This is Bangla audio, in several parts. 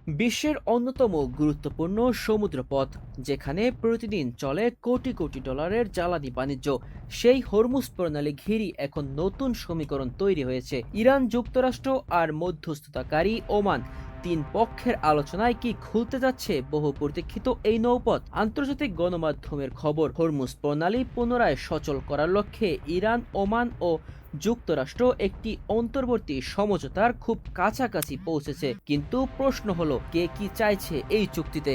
বিশ্বের অন্যতম গুরুত্বপূর্ণ সমুদ্রপথ, যেখানে প্রতিদিন চলে কোটি কোটি ডলারের জ্বালানি বাণিজ্য, সেই হরমুজ প্রণালী ঘিরে এখন নতুন সমীকরণ তৈরি হয়েছে। ইরান, যুক্তরাষ্ট্র আর মধ্যস্থতাকারী ওমান, তিন পক্ষের আলোচনায় কি খুলতে যাচ্ছে বহু প্রতীক্ষিত এই নৌপথ? আন্তর্জাতিক গণমাধ্যমের খবর, হরমুজ প্রণালী পুনরায় সচল করার লক্ষ্যে ইরান, ওমান ও যুক্তরাষ্ট্র একটি অন্তর্বর্তী সমঝোতার খুব কাছাকাছি পৌঁছেছে। কিন্তু প্রশ্ন হলো, কে কি চাইছে এই চুক্তিতে?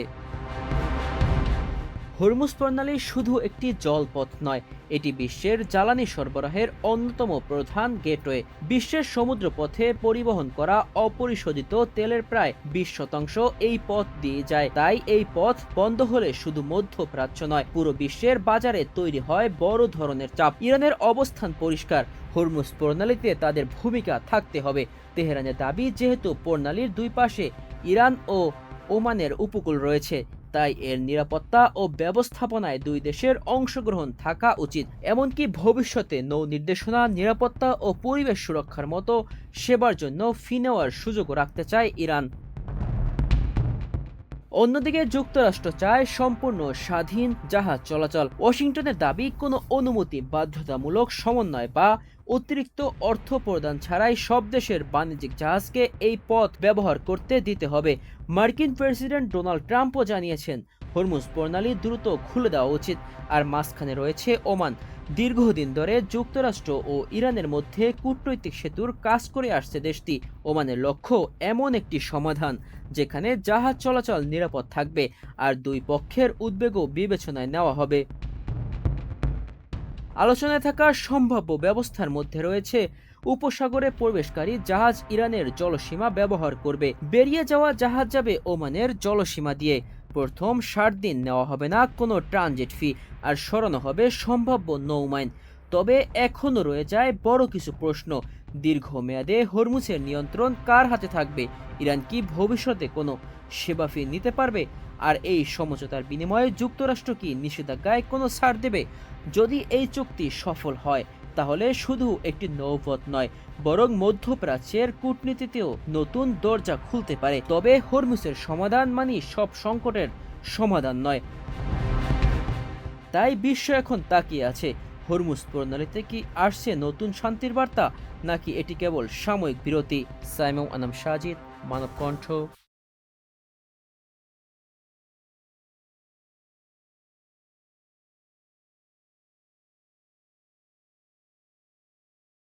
হরমুজ প্রণালী শুধু একটি জলপথ নয়, এটি বিশ্বের জ্বালানি সরবরাহের অন্যতম প্রধান গেটওয়ে। বিশ্বের সমুদ্রপথে পরিবহন করা অপরিশোধিত তেলের প্রায় 20% এই পথ দিয়ে যায়। তাই এই পথ বন্ধ হলে শুধু মধ্যপ্রাচ্য নয়, পুরো বিশ্বের বাজারে তৈরি হয় বড় ধরনের চাপ। ইরানের অবস্থান পরিষ্কার, হরমুজ প্রণালীতে তাদের ভূমিকা থাকতে হবে। তেহরানের দাবি, যেহেতু প্রণালীর দুই পাশে ইরান ও ওমানের উপকূল রয়েছে, তাই এর নিরাপত্তা ও ব্যবস্থাপনায় দুই দেশের অংশগ্রহণ থাকা উচিত। এমনকি ভবিষ্যতে নৌ নির্দেশনা, নিরাপত্তা ও পরিবেশ সুরক্ষার মতো সেবার জন্য ফি নেওয়ার সুযোগও রাখতে চায় ইরান। অন্যদিকে যুক্তরাষ্ট্র চায় সম্পূর্ণ স্বাধীন জাহাজ চলাচল। ওয়াশিংটনের দাবি, কোনো অনুমতি, বাধ্যতামূলক সমন্বয় বা অতিরিক্ত অর্থ প্রদান ছাড়াই সব দেশের বাণিজ্যিক জাহাজকে এই পথ ব্যবহার করতে দিতে হবে। মার্কিন প্রেসিডেন্ট ডোনাল্ড ট্রাম্পও জানিয়েছেন, হরমুজ প্রণালী দ্রুত খুলে দেওয়া উচিত। আর মাঝখানে রয়েছে ওমান। দীর্ঘদিন ধরে যুক্তরাষ্ট্র ও ইরানের মধ্যে কূটনৈতিক সেতুর কাজ করে আসছে দেশটি। ওমানের লক্ষ্য এমন একটি সমাধান যেখানে জাহাজ চলাচল নিরাপদ থাকবে আর দুই পক্ষের উদ্বেগও বিবেচনায় নেওয়া হবে। আলোচনায় থাকা সম্ভাব্য ব্যবস্থার মধ্যে রয়েছে, উপসাগরে প্রবেশকারী জাহাজ ইরানের জলসীমা ব্যবহার করবে, বেরিয়ে যাওয়া জাহাজ যাবে ওমানের জলসীমা দিয়ে। প্রথম 60 দিন নেওয়া হবে না কোনো ট্রানজিট ফি, আর সরানো হবে সম্ভাব্য নৌমাইন। তবে এখনও রয়ে যায় বড় কিছু প্রশ্ন। দীর্ঘমেয়াদে হরমুজের নিয়ন্ত্রণ কার হাতে থাকবে? ইরান কি ভবিষ্যতে কোনো সেবা ফি নিতে পারবে? আর এই সমঝোতার বিনিময়ে যুক্তরাষ্ট্র কি নিষেধাজ্ঞায় কোনো ছাড় দেবে? যদি এই চুক্তি সফল হয়, তাহলে শুধু একটি নৌপথ নয়, বরং মধ্যপ্রাচ্যের কূটনীতিতেও নতুন দরজা খুলতে পারে। তবে হরমুজের সমাধান মানে সব সংকটের সমাধান নয়। তাই বিশ্ব এখন তাকিয়ে আছে, হরমুজ প্রণালীতে কি আসছে নতুন শান্তির বার্তা, নাকি এটি কেবল সাময়িক বিরতি? সাইমুম আনাম সাজিদ, মানব কণ্ঠ।